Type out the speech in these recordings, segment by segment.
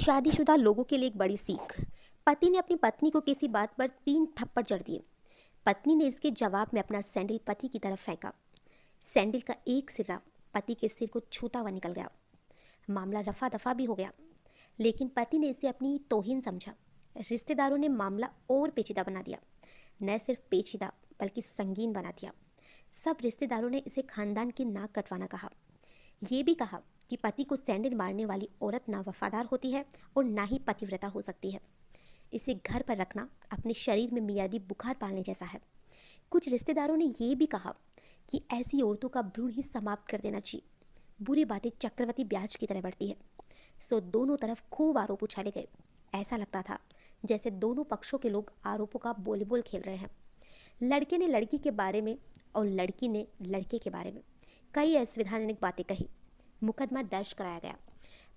शादीशुदा लोगों के लिए एक बड़ी सीख। पति ने अपनी पत्नी को किसी बात पर 3 थप्पड़ जड़ दिए। पत्नी ने इसके जवाब में अपना सैंडल पति की तरफ फेंका। सैंडल का एक सिरा पति के सिर को छूता हुआ निकल गया। मामला रफा दफा भी हो गया, लेकिन पति ने इसे अपनी तौहीन समझा। रिश्तेदारों ने मामला और पेचीदा बना दिया। न सिर्फ पेचीदा बल्कि संगीन बना दिया। सब रिश्तेदारों ने इसे खानदान की नाक कटवाना कहा। ये भी कहा कि पति को सैंडल मारने वाली औरत ना वफादार होती है और ना ही पतिव्रता हो सकती है। इसे घर पर रखना अपने शरीर में मियादी बुखार पालने जैसा है। कुछ रिश्तेदारों ने ये भी कहा कि ऐसी औरतों का भ्रूण ही समाप्त कर देना चाहिए। बुरी बातें चक्रवृद्धि ब्याज की तरह बढ़ती है। सो दोनों तरफ खूब आरोप उछाले गए। ऐसा लगता था जैसे दोनों पक्षों के लोग आरोपों का वॉलीबॉल खेल रहे हैं। लड़के ने लड़की के बारे में और लड़की ने लड़के के बारे में कई असंवैधानिक बातें कही। मुकदमा दर्ज कराया गया।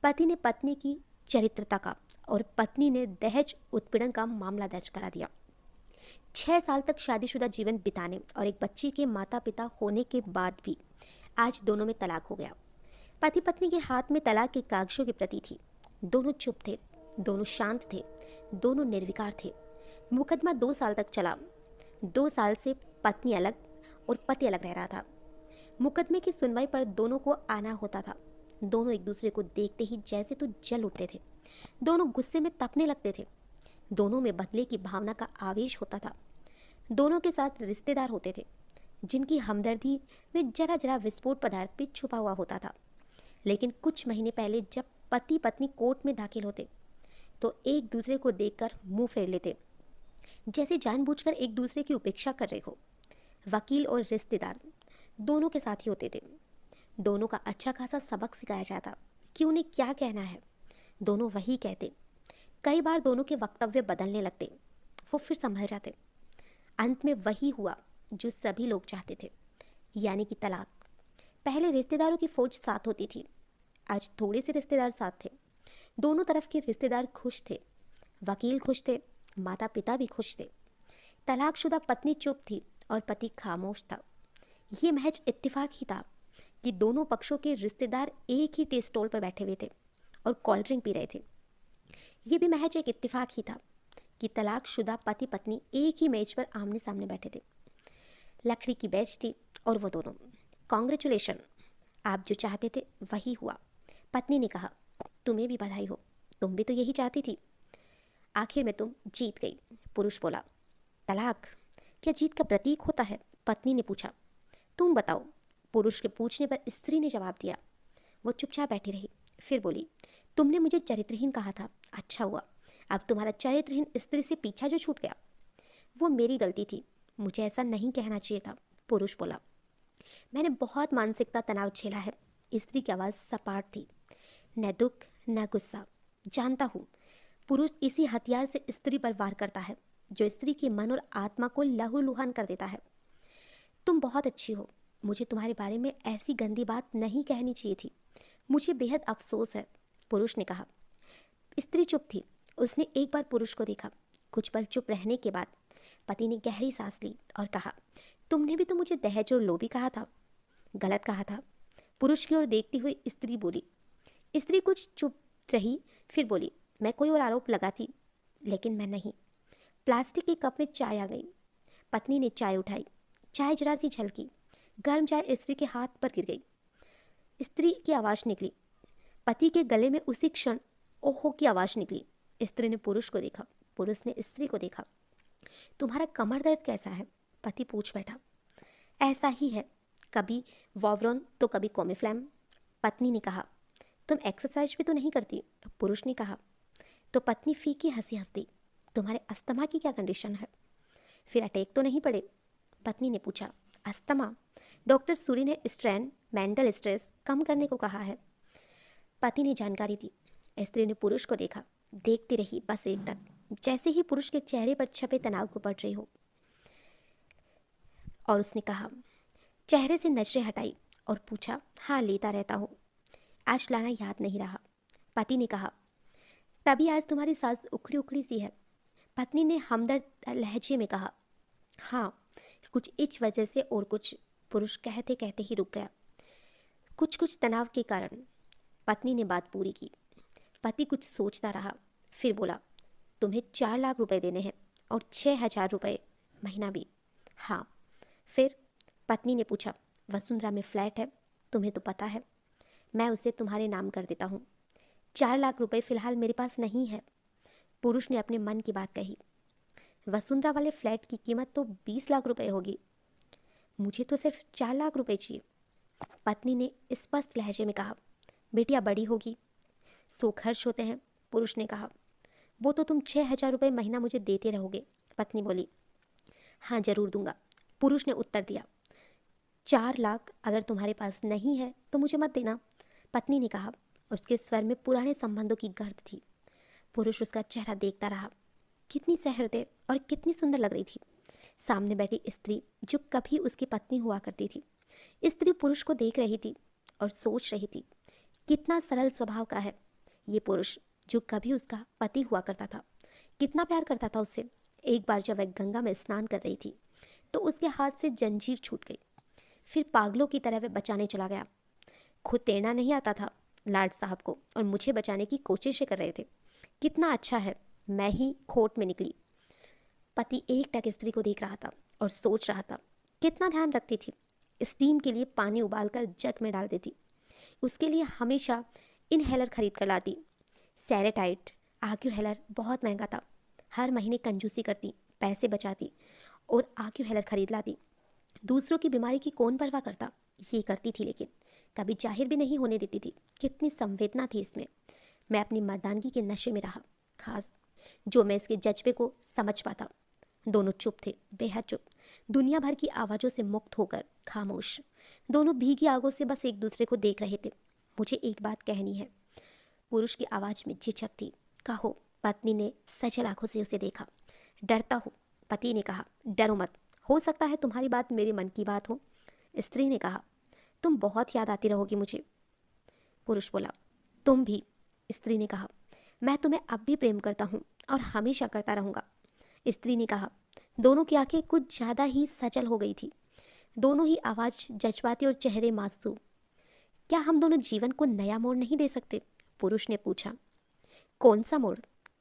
पति ने पत्नी की चरित्रता का और पत्नी ने दहेज उत्पीड़न का मामला दर्ज करा दिया। 6 साल तक शादीशुदा जीवन बिताने और एक बच्ची के माता पिता होने के बाद भी आज दोनों में तलाक हो गया। पति पत्नी के हाथ में तलाक के कागजों की प्रति थी। दोनों चुप थे, दोनों शांत थे, दोनों निर्विकार थे। मुकदमा 2 साल तक चला। 2 साल से पत्नी अलग और पति अलग रह रहा था। मुकदमे की सुनवाई पर दोनों को आना होता था। दोनों एक दूसरे को देखते ही जैसे तो जल उठते थे। दोनों गुस्से में तपने लगते थे। दोनों में बदले की भावना का आवेश होता था। दोनों के साथ रिश्तेदार होते थे जिनकी हमदर्दी में जरा जरा विस्फोट पदार्थ भी छुपा हुआ होता था। लेकिन कुछ महीने पहले जब पति पत्नी कोर्ट में दाखिल होते तो एक दूसरे को देखकर मुंह फेर लेते, जैसे जानबूझकर एक दूसरे की उपेक्षा कर रहे हो। वकील और रिश्तेदार दोनों के साथ ही होते थे। दोनों का अच्छा खासा सबक सिखाया जाता कि उन्हें क्या कहना है। दोनों वही कहते। कई बार दोनों के वक्तव्य बदलने लगते, वो फिर संभल जाते। अंत में वही हुआ जो सभी लोग चाहते थे, यानी कि तलाक। पहले रिश्तेदारों की फौज साथ होती थी, आज थोड़े से रिश्तेदार साथ थे। दोनों तरफ के रिश्तेदार खुश थे। वकील खुश थे, माता पिता भी खुश थे। तलाकशुदा पत्नी चुप थी और पति खामोश था। ये महज इत्तेफाक ही था कि दोनों पक्षों के रिश्तेदार एक ही टी स्टॉल पर बैठे हुए थे और कोल्ड ड्रिंक पी रहे थे। ये भी महज एक इत्तेफाक ही था कि तलाकशुदा पति पत्नी एक ही मेज पर आमने सामने बैठे थे। लकड़ी की बेंच थी और वो दोनों। कॉन्ग्रेचुलेशन, आप जो चाहते थे वही हुआ। पत्नी ने कहा, तुम्हें भी बधाई हो, तुम भी तो यही चाहती थी। आखिर में तुम जीत गई। पुरुष बोला, तलाक क्या जीत का प्रतीक होता है? पत्नी ने पूछा। तुम बताओ। पुरुष के पूछने पर स्त्री ने जवाब दिया। वो चुपचाप बैठी रही, फिर बोली, तुमने मुझे चरित्रहीन कहा था, अच्छा हुआ। अब तुम्हारा चरित्रहीन स्त्री से पीछा जो छूट गया। वो मेरी गलती थी, मुझे ऐसा नहीं कहना चाहिए था। पुरुष बोला, मैंने बहुत मानसिकता तनाव झेला है। स्त्री की आवाज़ सपाट थी, न दुख न गुस्सा। जानता हूँ, पुरुष इसी हथियार से स्त्री पर वार करता है जो स्त्री के मन और आत्मा को लहूलुहान कर देता है। तुम बहुत अच्छी हो, मुझे तुम्हारे बारे में ऐसी गंदी बात नहीं कहनी चाहिए थी। मुझे बेहद अफसोस है। पुरुष ने कहा। स्त्री चुप थी। उसने एक बार पुरुष को देखा। कुछ पल चुप रहने के बाद पति ने गहरी सांस ली और कहा, तुमने भी तो मुझे दहेज और लोभी कहा था। गलत कहा था। पुरुष की ओर देखती हुई स्त्री बोली। स्त्री कुछ चुप रही, फिर बोली, मैं कोई और आरोप लगाती, लेकिन मैं नहीं। प्लास्टिक के कप में चाय आ गई। पत्नी ने चाय उठाई। चाय जरा सी झलकी। गर्म चाय स्त्री के हाथ पर गिर गई। स्त्री की आवाज़ निकली। पति के गले में उसी क्षण ओहो की आवाज़ निकली। स्त्री ने पुरुष को देखा। पुरुष ने स्त्री को देखा। तुम्हारा कमर दर्द कैसा है? पति पूछ बैठा। ऐसा ही है, कभी वॉवरॉन तो कभी कॉमिफ्लैम। पत्नी ने कहा। तुम एक्सरसाइज भी तो नहीं करती? पुरुष ने कहा। तो पत्नी फीकी हंसी हंस दी। तुम्हारे अस्थमा की क्या कंडीशन है? फिर अटैक तो नहीं पड़े? पत्नी ने पूछा। अस्थमा? डॉक्टर सूरी ने स्ट्रेन मेंटल स्ट्रेस कम करने को कहा है। पति ने जानकारी दी। स्त्री ने पुरुष को देखा, देखती रही बस एकटक, जैसे ही पुरुष के चेहरे पर छपे तनाव को पढ़ रही हो। और उसने कहा, चेहरे से नजरें हटाई और पूछा, हाँ लेता रहता हूँ, आज लाना याद नहीं रहा। पति ने कहा, तभी आज तुम्हारी सांस उखड़ी उखड़ी सी है। पत्नी ने हमदर्द लहजे में कहा, हाँ कुछ इस वजह से और कुछ। पुरुष कहते कहते ही रुक गया। कुछ तनाव के कारण। पत्नी ने बात पूरी की। पति कुछ सोचता रहा, फिर बोला, तुम्हें 4 लाख रुपए देने हैं और 6,000 रुपये महीना भी। हाँ। फिर पत्नी ने पूछा, वसुंधरा में फ्लैट है, तुम्हें तो पता है, मैं उसे तुम्हारे नाम कर देता हूँ। 4 लाख रुपए फ़िलहाल मेरे पास नहीं है। पुरुष ने अपने मन की बात कही। वसुंधरा वाले फ्लैट की कीमत तो 20 लाख रुपए होगी, मुझे तो सिर्फ 4 लाख रुपए चाहिए। पत्नी ने स्पष्ट लहजे में कहा, बेटिया बड़ी होगी, 100 खर्च होते हैं। पुरुष ने कहा, वो तो तुम 6,000 रुपये महीना मुझे देते रहोगे। पत्नी बोली, हाँ ज़रूर दूंगा। पुरुष ने उत्तर दिया, 4 लाख अगर तुम्हारे पास नहीं है तो मुझे मत देना। पत्नी ने कहा। उसके स्वर में पुराने संबंधों की गर्द थी। पुरुष उसका चेहरा देखता रहा। कितनी सहृदय और कितनी सुंदर लग रही थी सामने बैठी स्त्री, जो कभी उसकी पत्नी हुआ करती थी। स्त्री पुरुष को देख रही थी और सोच रही थी, कितना सरल स्वभाव का है ये पुरुष जो कभी उसका पति हुआ करता था। कितना प्यार करता था उससे। एक बार जब वह गंगा में स्नान कर रही थी तो उसके हाथ से जंजीर छूट गई। फिर पागलों की तरह वह बचाने चला गया। खुद तैरना नहीं आता था लाड साहब को, और मुझे बचाने की कोशिशें कर रहे थे। कितना अच्छा है, मैं ही खोट में निकली। पति एकटक स्त्री को देख रहा था और सोच रहा था, कितना ध्यान रखती थी। स्टीम के लिए पानी उबालकर जग में डाल देती, उसके लिए हमेशा इनहेलर खरीद कर लाती। सैरेटाइट आक्यूहेलर बहुत महंगा था। हर महीने कंजूसी करती, पैसे बचाती और आक्यूहेलर खरीद लाती। दूसरों की बीमारी की कौन परवाह करता, ये करती थी, लेकिन कभी जाहिर भी नहीं होने देती थी। कितनी संवेदना थी इसमें। मैं अपनी मर्दानगी के नशे में रहा, खास जो मैं इसके जज्बे को समझ पाता। दोनों चुप थे, बेहद चुप, दुनिया भर की आवाज़ों से मुक्त होकर खामोश। दोनों भीगी आगों से बस एक दूसरे को देख रहे थे। मुझे एक बात कहनी है। पुरुष की आवाज़ में झिझक थी। कहो। पत्नी ने सजल आंखों से उसे देखा। डरता हूँ, पति ने कहा। डरो मत, हो सकता है तुम्हारी बात मेरे मन की बात हो। स्त्री ने कहा, तुम बहुत याद आती रहोगी मुझे। पुरुष बोला, तुम भी। स्त्री ने कहा, मैं तुम्हें अब भी प्रेम करता हूँ और हमेशा करता रहूँगा। स्त्री ने कहा। दोनों की आंखें कुछ ज़्यादा ही सजल हो गई थी। दोनों ही आवाज़ जज्बाती और चेहरे मासूम। क्या हम दोनों जीवन को नया मोड़ नहीं दे सकते? पुरुष ने पूछा। कौन सा मोड़?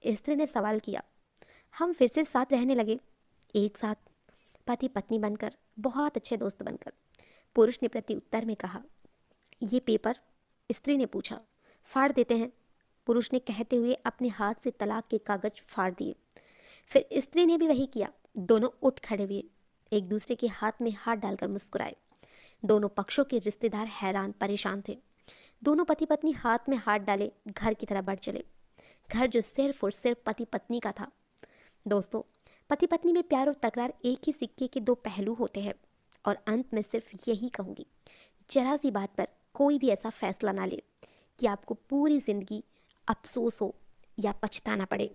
स्त्री ने सवाल किया। हम फिर से साथ रहने लगे, एक साथ, पति पत्नी बनकर, बहुत अच्छे दोस्त बनकर। पुरुष ने प्रति उत्तर में कहा। ये पेपर? स्त्री ने पूछा। फाड़ देते हैं, पुरुष ने कहते हुए अपने हाथ से तलाक के कागज फाड़ दिए। फिर स्त्री ने भी वही किया। दोनों उठ खड़े हुए, एक दूसरे के हाथ में हाथ डालकर मुस्कुराए। दोनों पक्षों के रिश्तेदार हैरान परेशान थे। दोनों पति पत्नी हाथ में हाथ डाले घर की तरह बढ़ चले। घर जो सिर्फ और सिर्फ पति पत्नी का था। दोस्तों, पति पत्नी में प्यार और तकरार एक ही सिक्के के दो पहलू होते हैं। और अंत में सिर्फ यही कहूँगी, जरा सी बात पर कोई भी ऐसा फैसला ना ले कि आपको पूरी जिंदगी अफसोस हो या पछताना पड़े।